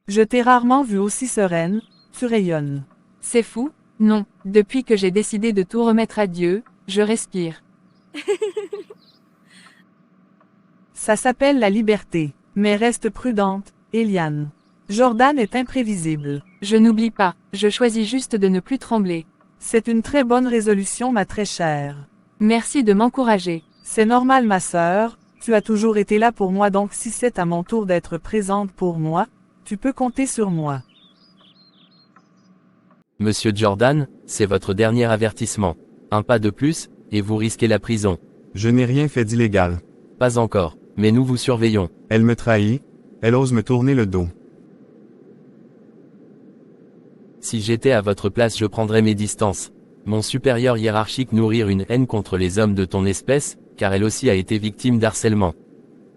Je t'ai rarement vue aussi sereine, tu rayonnes. C'est fou? Non, depuis que j'ai décidé de tout remettre à Dieu, je respire. Ça s'appelle la liberté. Mais reste prudente, Eliane. Jordan est imprévisible. Je n'oublie pas, je choisis juste de ne plus trembler. C'est une très bonne résolution, ma très chère. Merci de m'encourager. C'est normal, ma sœur, tu as toujours été là pour moi, donc si c'est à mon tour d'être présente pour moi, tu peux compter sur moi. Monsieur Jordan, c'est votre dernier avertissement. Un pas de plus, et vous risquez la prison. Je n'ai rien fait d'illégal. Pas encore, mais nous vous surveillons. Elle me trahit, elle ose me tourner le dos. Si j'étais à votre place, je prendrais mes distances. Mon supérieur hiérarchique nourrit une haine contre les hommes de ton espèce, car elle aussi a été victime d'harcèlement.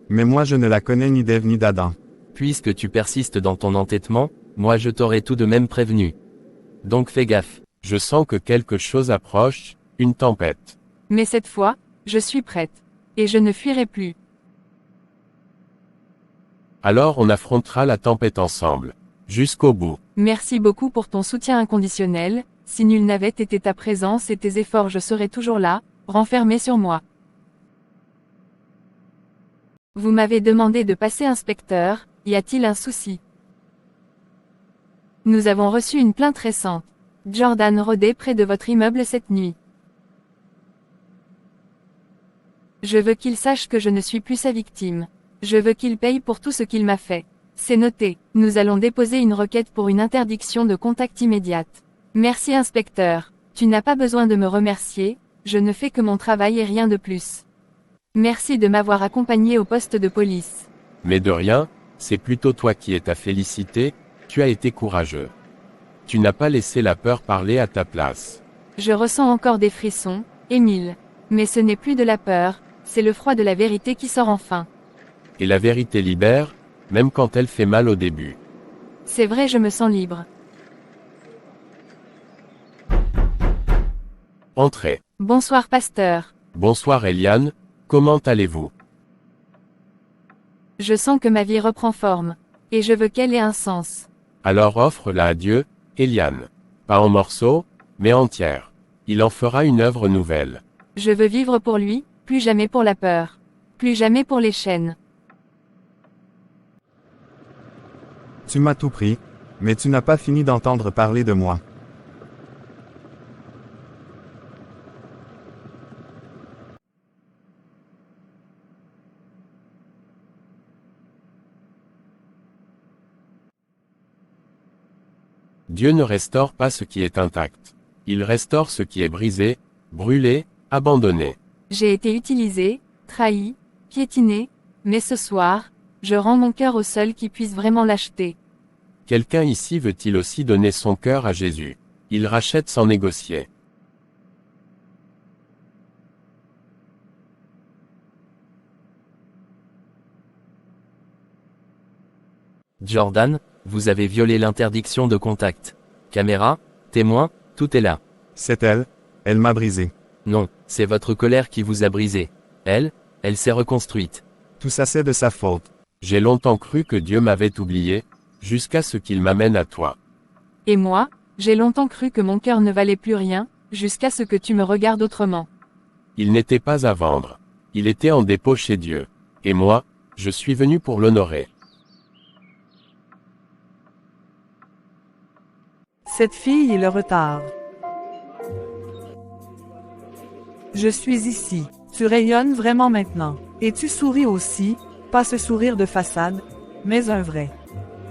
Mais moi je ne la connais ni d'Ève ni d'Adam. Puisque tu persistes dans ton entêtement, moi je t'aurais tout de même prévenu. Donc fais gaffe. Je sens que quelque chose approche, une tempête. Mais cette fois, je suis prête. Et je ne fuirai plus. Alors on affrontera la tempête ensemble. Jusqu'au bout. Merci beaucoup pour ton soutien inconditionnel, si nul n'avait été ta présence et tes efforts, je serais toujours là, renfermé sur moi. Vous m'avez demandé de passer inspecteur, y a-t-il un souci? Nous avons reçu une plainte récente. Jordan rôdait près de votre immeuble cette nuit. Je veux qu'il sache que je ne suis plus sa victime. Je veux qu'il paye pour tout ce qu'il m'a fait. C'est noté. Nous allons déposer une requête pour une interdiction de contact immédiate. Merci inspecteur. Tu n'as pas besoin de me remercier, je ne fais que mon travail et rien de plus. Merci de m'avoir accompagné au poste de police. Mais de rien, c'est plutôt toi qui es à féliciter, tu as été courageux. Tu n'as pas laissé la peur parler à ta place. Je ressens encore des frissons, Émile. Mais ce n'est plus de la peur, c'est le froid de la vérité qui sort enfin. Et la vérité libère, même quand elle fait mal au début. C'est vrai, je me sens libre. Entrez. Bonsoir pasteur. Bonsoir Eliane, comment allez-vous? Je sens que ma vie reprend forme. Et je veux qu'elle ait un sens. Alors offre-la à Dieu, Eliane. Pas en morceaux, mais entière. Il en fera une œuvre nouvelle. Je veux vivre pour lui, plus jamais pour la peur. Plus jamais pour les chaînes. Tu m'as tout pris, mais tu n'as pas fini d'entendre parler de moi. Dieu ne restaure pas ce qui est intact. Il restaure ce qui est brisé, brûlé, abandonné. J'ai été utilisé, trahi, piétiné, mais ce soir, je rends mon cœur au seul qui puisse vraiment l'acheter. Quelqu'un ici veut-il aussi donner son cœur à Jésus? Il rachète sans négocier. Jordan, vous avez violé l'interdiction de contact. Caméra, témoin, tout est là. C'est elle, elle m'a brisé. Non, c'est votre colère qui vous a brisé. Elle s'est reconstruite. Tout ça c'est de sa faute. J'ai longtemps cru que Dieu m'avait oublié, jusqu'à ce qu'il m'amène à toi. Et moi, j'ai longtemps cru que mon cœur ne valait plus rien, jusqu'à ce que tu me regardes autrement. Il n'était pas à vendre. Il était en dépôt chez Dieu. Et moi, je suis venu pour l'honorer. Cette fille est le retard. Je suis ici. Tu rayonnes vraiment maintenant. Et tu souris aussi, pas ce sourire de façade, mais un vrai.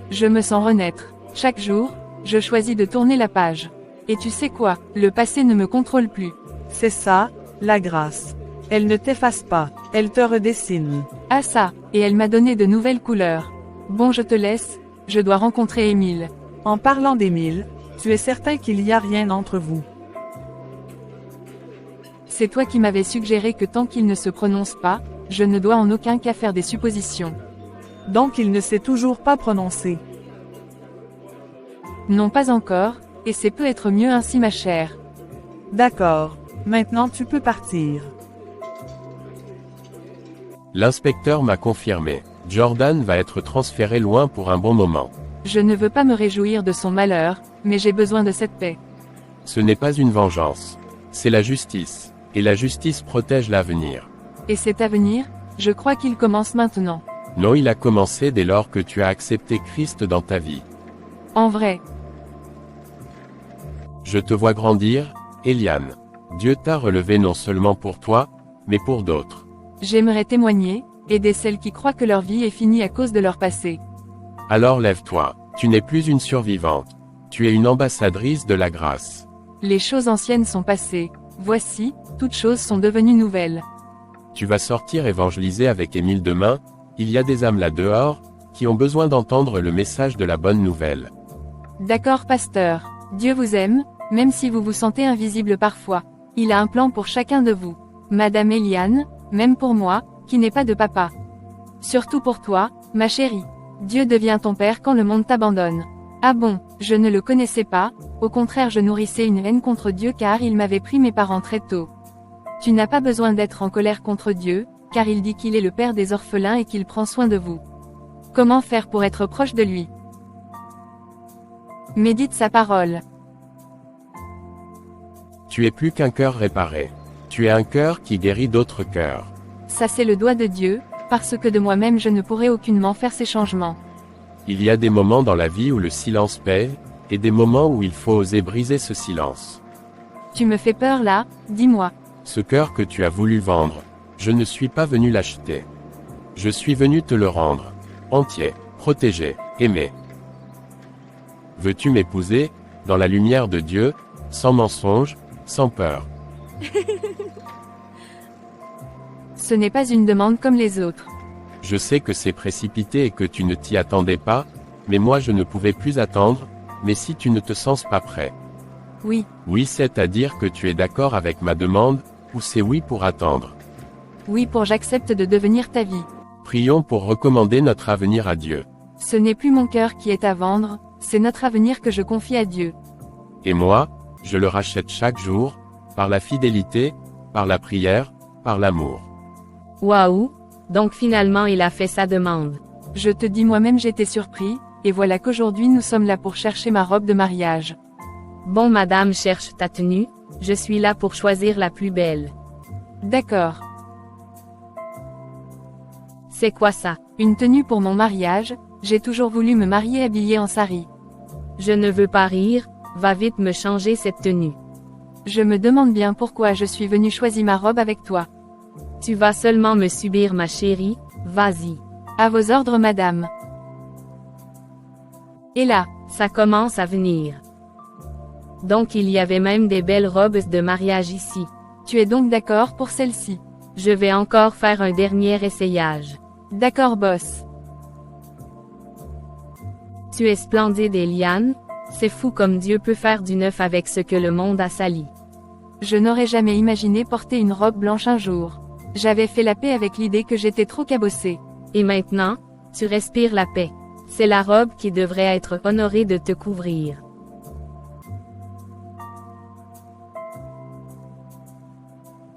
Je me sens renaître. Chaque jour, je choisis de tourner la page. Et tu sais quoi, le passé ne me contrôle plus. C'est ça, la grâce. Elle ne t'efface pas, elle te redessine. Ah ça, et elle m'a donné de nouvelles couleurs. Bon, je te laisse, je dois rencontrer Émile. En parlant d'Émile, tu es certain qu'il n'y a rien entre vous. C'est toi qui m'avais suggéré que tant qu'il ne se prononce pas, je ne dois en aucun cas faire des suppositions. Donc il ne s'est toujours pas prononcé. Non, pas encore, et c'est peut être mieux ainsi ma chère. D'accord, maintenant tu peux partir. L'inspecteur m'a confirmé. Jordan va être transféré loin pour un bon moment. Je ne veux pas me réjouir de son malheur, mais j'ai besoin de cette paix. Ce n'est pas une vengeance. C'est la justice. Et la justice protège l'avenir. Et cet avenir, je crois qu'il commence maintenant. Non, il a commencé dès lors que tu as accepté Christ dans ta vie. En vrai. Je te vois grandir, Eliane. Dieu t'a relevé non seulement pour toi, mais pour d'autres. J'aimerais témoigner, aider celles qui croient que leur vie est finie à cause de leur passé. Alors lève-toi. Tu n'es plus une survivante. Tu es une ambassadrice de la grâce. Les choses anciennes sont passées. Voici, toutes choses sont devenues nouvelles. Tu vas sortir évangéliser avec Émile demain. Il y a des âmes là dehors, qui ont besoin d'entendre le message de la bonne nouvelle. D'accord, pasteur. Dieu vous aime, même si vous vous sentez invisible parfois. Il a un plan pour chacun de vous. Madame Eliane, même pour moi, qui n'ai pas de papa. Surtout pour toi, ma chérie. Dieu devient ton père quand le monde t'abandonne. Ah bon, je ne le connaissais pas, au contraire je nourrissais une haine contre Dieu car il m'avait pris mes parents très tôt. Tu n'as pas besoin d'être en colère contre Dieu, car il dit qu'il est le père des orphelins et qu'il prend soin de vous. Comment faire pour être proche de lui? Médite sa parole. Tu es plus qu'un cœur réparé. Tu es un cœur qui guérit d'autres cœurs. Ça c'est le doigt de Dieu, parce que de moi-même je ne pourrais aucunement faire ces changements. Il y a des moments dans la vie où le silence paie, et des moments où il faut oser briser ce silence. Tu me fais peur là, dis-moi. Ce cœur que tu as voulu vendre, je ne suis pas venu l'acheter. Je suis venu te le rendre. Entier, protégé, aimé. Veux-tu m'épouser, dans la lumière de Dieu, sans mensonge, sans peur? Ce n'est pas une demande comme les autres. Je sais que c'est précipité et que tu ne t'y attendais pas, mais moi je ne pouvais plus attendre, mais si tu ne te sens pas prêt. Oui. Oui, c'est-à-dire que tu es d'accord avec ma demande, ou c'est oui pour attendre. Oui pour j'accepte de devenir ta vie. Prions pour recommander notre avenir à Dieu. Ce n'est plus mon cœur qui est à vendre, c'est notre avenir que je confie à Dieu. Et moi, je le rachète chaque jour, par la fidélité, par la prière, par l'amour. Waouh! Donc finalement il a fait sa demande. Je te dis moi-même j'étais surpris, et voilà qu'aujourd'hui nous sommes là pour chercher ma robe de mariage. Bon madame cherche ta tenue, je suis là pour choisir la plus belle. D'accord. C'est quoi ça? Une tenue pour mon mariage, j'ai toujours voulu me marier habillée en sari. Je ne veux pas rire, va vite me changer cette tenue. Je me demande bien pourquoi je suis venue choisir ma robe avec toi. Tu vas seulement me subir ma chérie, vas-y. À vos ordres madame. Et là, ça commence à venir. Donc il y avait même des belles robes de mariage ici. Tu es donc d'accord pour celle-ci? Je vais encore faire un dernier essayage. D'accord boss. Tu es splendide Eliane, c'est fou comme Dieu peut faire du neuf avec ce que le monde a sali. Je n'aurais jamais imaginé porter une robe blanche un jour. J'avais fait la paix avec l'idée que j'étais trop cabossée. Et maintenant, tu respires la paix. C'est la robe qui devrait être honorée de te couvrir.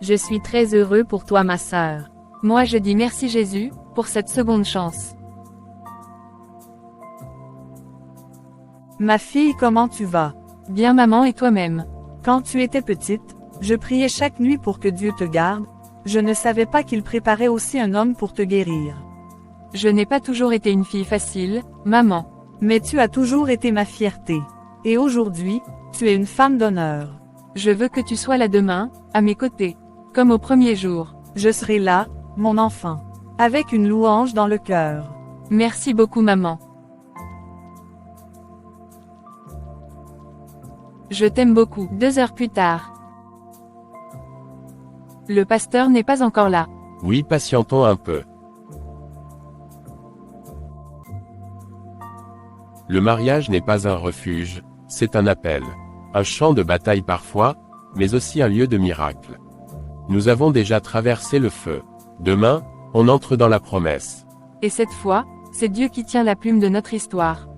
Je suis très heureux pour toi ma sœur. Moi je dis merci Jésus, pour cette seconde chance. Ma fille, comment tu vas? Bien maman et toi-même. Quand tu étais petite, je priais chaque nuit pour que Dieu te garde. Je ne savais pas qu'il préparait aussi un homme pour te guérir. Je n'ai pas toujours été une fille facile, maman. Mais tu as toujours été ma fierté. Et aujourd'hui, tu es une femme d'honneur. Je veux que tu sois là demain, à mes côtés. Comme au premier jour. Je serai là, mon enfant. Avec une louange dans le cœur. Merci beaucoup maman. Je t'aime beaucoup. 2 heures plus tard. Le pasteur n'est pas encore là. Oui, patientons un peu. Le mariage n'est pas un refuge, c'est un appel. Un champ de bataille parfois, mais aussi un lieu de miracle. Nous avons déjà traversé le feu. Demain, on entre dans la promesse. Et cette fois, c'est Dieu qui tient la plume de notre histoire.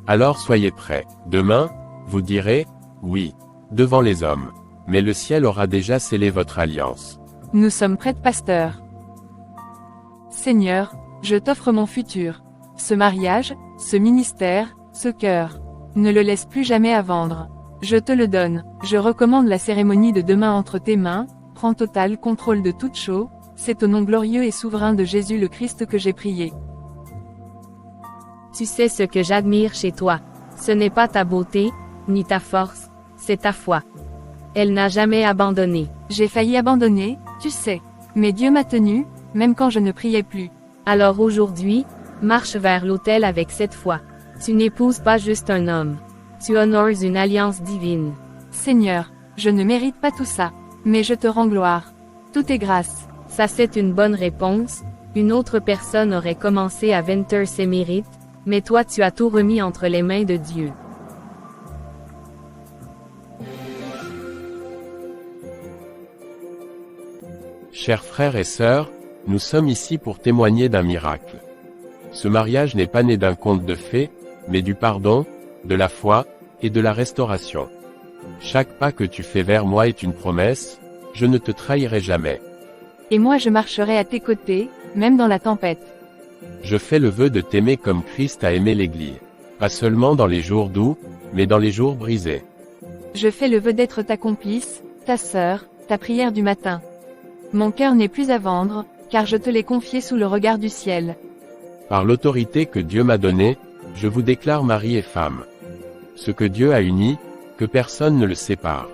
Alors soyez prêts. Demain, vous direz, oui, devant les hommes. Mais le ciel aura déjà scellé votre alliance. Nous sommes prêts, pasteur. Seigneur, je t'offre mon futur. Ce mariage, ce ministère, ce cœur. Ne le laisse plus jamais à vendre. Je te le donne. Je recommande la cérémonie de demain entre tes mains. Prends total contrôle de toute chose. C'est au nom glorieux et souverain de Jésus le Christ que j'ai prié. Tu sais ce que j'admire chez toi. Ce n'est pas ta beauté, ni ta force, c'est ta foi. Elle n'a jamais abandonné. J'ai failli abandonner, tu sais. Mais Dieu m'a tenu, même quand je ne priais plus. Alors aujourd'hui, marche vers l'autel avec cette foi. Tu n'épouses pas juste un homme. Tu honores une alliance divine. Seigneur, je ne mérite pas tout ça. Mais je te rends gloire. Tout est grâce. Ça c'est une bonne réponse. Une autre personne aurait commencé à vanter ses mérites, mais toi tu as tout remis entre les mains de Dieu. Chers frères et sœurs, nous sommes ici pour témoigner d'un miracle. Ce mariage n'est pas né d'un conte de fées, mais du pardon, de la foi, et de la restauration. Chaque pas que tu fais vers moi est une promesse, je ne te trahirai jamais. Et moi je marcherai à tes côtés, même dans la tempête. Je fais le vœu de t'aimer comme Christ a aimé l'Église. Pas seulement dans les jours doux, mais dans les jours brisés. Je fais le vœu d'être ta complice, ta sœur, ta prière du matin. Mon cœur n'est plus à vendre, car je te l'ai confié sous le regard du ciel. Par l'autorité que Dieu m'a donnée, je vous déclare mari et femme. Ce que Dieu a uni, que personne ne le sépare.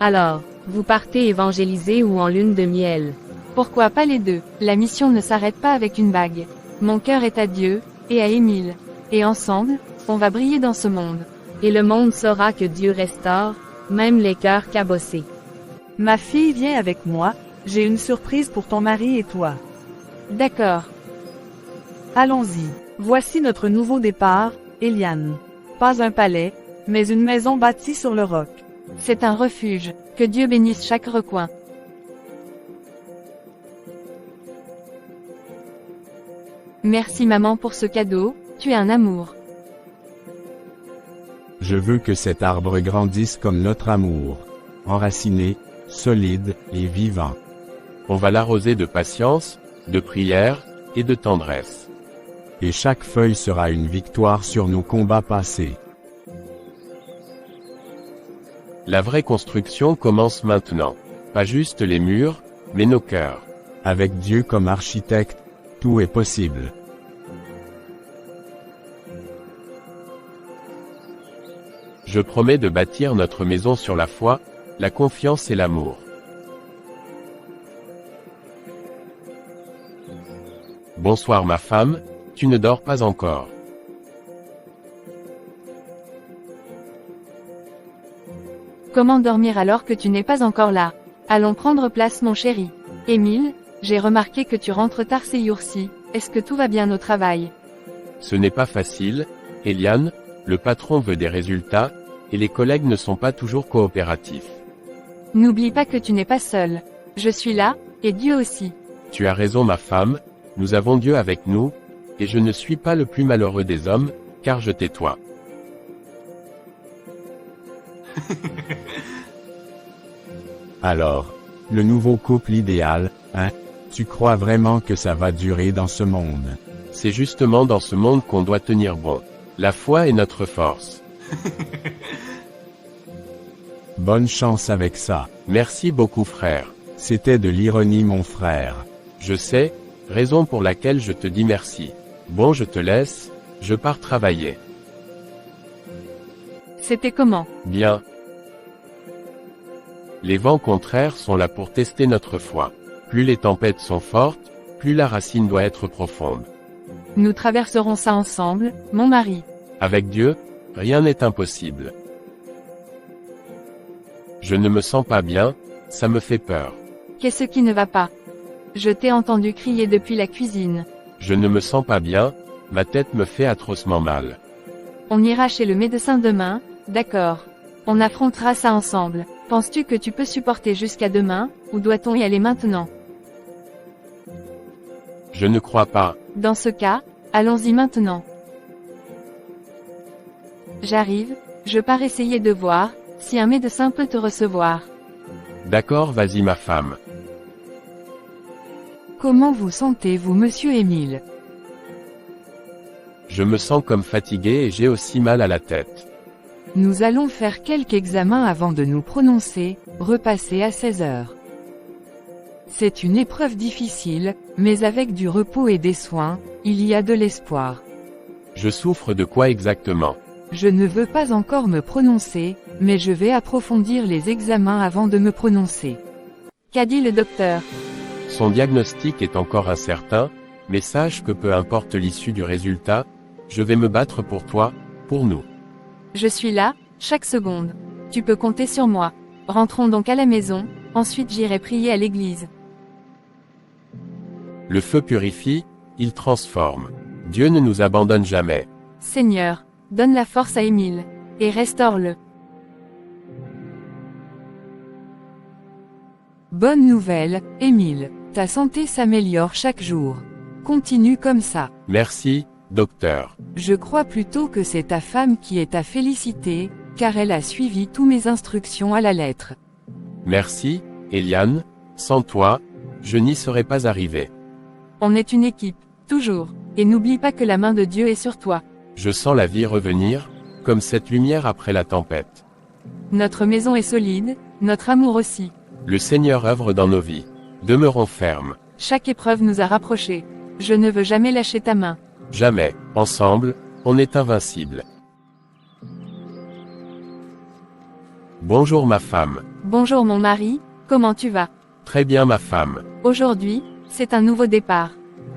Alors, vous partez évangéliser ou en lune de miel? Pourquoi pas les deux? La mission ne s'arrête pas avec une bague. Mon cœur est à Dieu, et à Émile. Et ensemble, on va briller dans ce monde. Et le monde saura que Dieu restaure, même les cœurs cabossés. Ma fille vient avec moi, j'ai une surprise pour ton mari et toi. D'accord. Allons-y. Voici notre nouveau départ, Eliane. Pas un palais, mais une maison bâtie sur le roc. C'est un refuge. Que Dieu bénisse chaque recoin. Merci maman pour ce cadeau, tu es un amour. Je veux que cet arbre grandisse comme notre amour. Enraciné, solide et vivant. On va l'arroser de patience, de prière, et de tendresse. Et chaque feuille sera une victoire sur nos combats passés. La vraie construction commence maintenant. Pas juste les murs, mais nos cœurs. Avec Dieu comme architecte, tout est possible. Je promets de bâtir notre maison sur la foi, la confiance et l'amour. Bonsoir ma femme, tu ne dors pas encore. Comment dormir alors que tu n'es pas encore là? Allons prendre place mon chéri. Émile, j'ai remarqué que tu rentres tard ces jours-ci, est-ce que tout va bien au travail? Ce n'est pas facile, Eliane, le patron veut des résultats, et les collègues ne sont pas toujours coopératifs. N'oublie pas que tu n'es pas seul. Je suis là, et Dieu aussi. Tu as raison ma femme, nous avons Dieu avec nous, et je ne suis pas le plus malheureux des hommes, car je t'ai toi. Alors, le nouveau couple idéal, hein? Tu crois vraiment que ça va durer dans ce monde? C'est justement dans ce monde qu'on doit tenir bon. La foi est notre force. Bonne chance avec ça. Merci beaucoup frère. C'était de l'ironie mon frère. Je sais, raison pour laquelle je te dis merci. Bon je te laisse, je pars travailler. C'était comment? Bien. Les vents contraires sont là pour tester notre foi. Plus les tempêtes sont fortes, plus la racine doit être profonde. Nous traverserons ça ensemble, mon mari. Avec Dieu, rien n'est impossible. Je ne me sens pas bien, ça me fait peur. Qu'est-ce qui ne va pas? Je t'ai entendu crier depuis la cuisine. Je ne me sens pas bien, ma tête me fait atrocement mal. On ira chez le médecin demain, d'accord. On affrontera ça ensemble. Penses-tu que tu peux supporter jusqu'à demain, ou doit-on y aller maintenant? Je ne crois pas. Dans ce cas, allons-y maintenant. J'arrive, je pars essayer de voir, si un médecin peut te recevoir. D'accord vas-y ma femme. Comment vous sentez-vous, monsieur Émile? Je me sens comme fatigué et j'ai aussi mal à la tête. Nous allons faire quelques examens avant de nous prononcer, repasser à 16 heures. C'est une épreuve difficile, mais avec du repos et des soins, il y a de l'espoir. Je souffre de quoi exactement? Je ne veux pas encore me prononcer, mais je vais approfondir les examens avant de me prononcer. Qu'a dit le docteur? Son diagnostic est encore incertain, mais sache que peu importe l'issue du résultat, je vais me battre pour toi, pour nous. Je suis là, chaque seconde. Tu peux compter sur moi. Rentrons donc à la maison, ensuite j'irai prier à l'église. Le feu purifie, il transforme. Dieu ne nous abandonne jamais. Seigneur, donne la force à Émile, et restaure-le. Bonne nouvelle, Émile, ta santé s'améliore chaque jour. Continue comme ça. Merci, docteur. Je crois plutôt que c'est ta femme qui est à féliciter, car elle a suivi tous mes instructions à la lettre. Merci, Eliane, sans toi, je n'y serais pas arrivé. On est une équipe, toujours, et n'oublie pas que la main de Dieu est sur toi. Je sens la vie revenir, comme cette lumière après la tempête. Notre maison est solide, notre amour aussi. Le Seigneur œuvre dans nos vies. Demeurons fermes. Chaque épreuve nous a rapprochés. Je ne veux jamais lâcher ta main. Jamais, ensemble, on est invincible. Bonjour ma femme. Bonjour mon mari, comment tu vas? Très bien ma femme. Aujourd'hui, c'est un nouveau départ.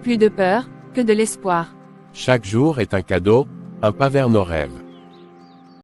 Plus de peur, que de l'espoir. Chaque jour est un cadeau, un pas vers nos rêves.